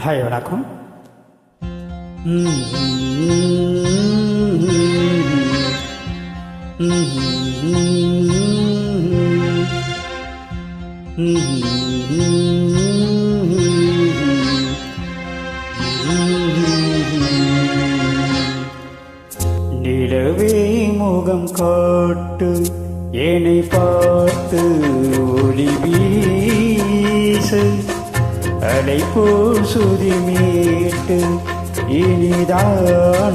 Hi வணக்கம். நிலவே முகம் காட்டு என்னை பார்த்து ஒளி வீசு அலைப்போல் சுதி மீட்டு இனிதான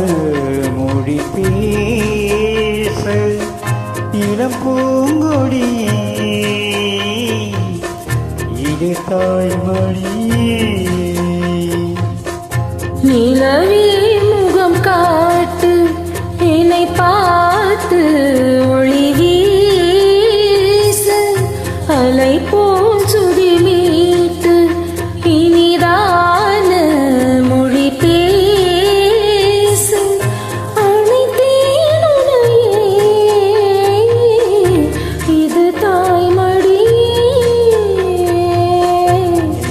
மொழி பேச இளம் பூங்கொடியே இது தாய்மொழியே. நிலவே முகம் காட்டு என்னை பார்த்து ஒளி வீசு அலை போல் சுதி மீட்டு இனிதான மொழி பேசு அனைத்தேன் உன்னையே இது தாய்மடியே.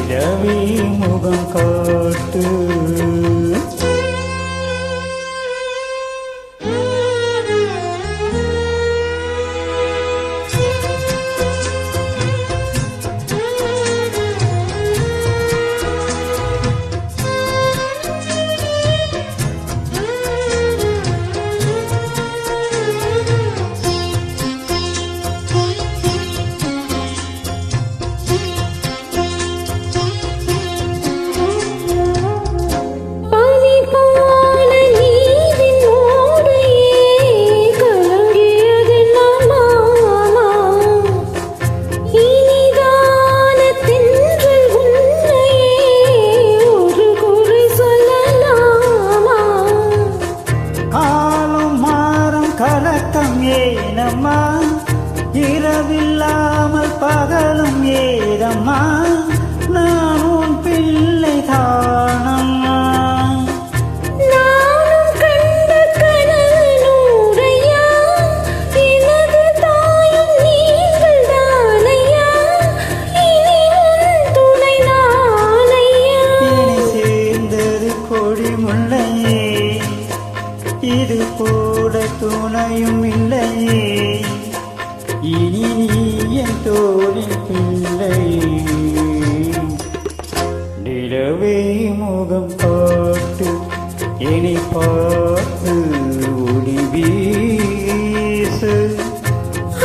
நிலவே முகம் காட்டு கலக்கம் ஏனம்மா இரவில்லாமல் பகலும் ஏதம்மா நான் உன் பிள்ளை தானம்மா. நானும் கண்ட கனவு நூறையா எனது தாயும் நீங்கள் தானையா இனி உன் துணை நானையா. என்னை சேர்ந்தது கொடி முல்லையே இது போல துணையும் இல்லையே இனி நீ என் தோளின் பிள்ளை. நிலவே முகம் காட்டு என்னை பார்த்து ஒளி வீசு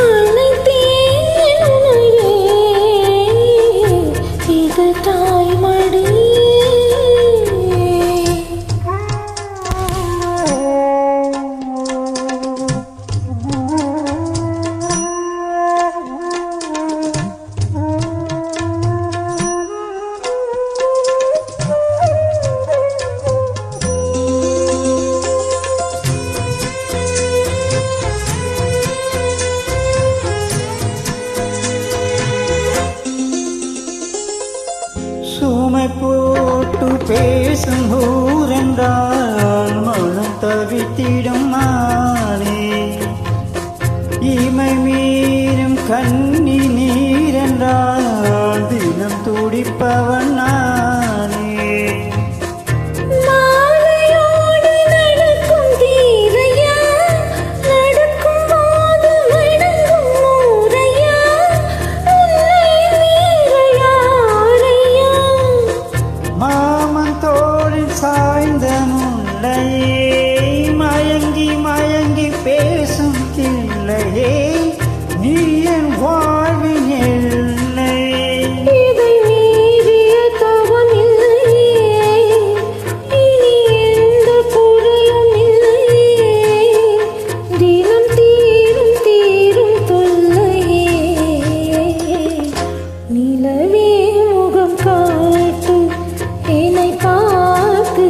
அனைத்தேன் உன்னையே இது தாய்மடியே. சுமை போட்டு பேசும் ஊரென்றால் மனம் தவித்திடும் நானே இமை மீறும் கண்ணி நீரென்றால் தினம் துடிப்பவன் நானே. மாமன் தோளில் சாய்ந்த முல்லையே மயங்கி மயங்கி பேசும் கிள்ளையே நீ என் வாழ்வின் எல்லை. இதை மீறிய தவம் இல்லையே இனி எந்த குறையும் இல்லையே தினம் தீரும் தீரும் தொல்லையே. நிலவே முகம் காட்டு என்னை பார்த்து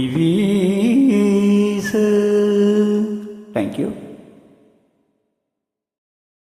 வீசு. தேங்க்யூ.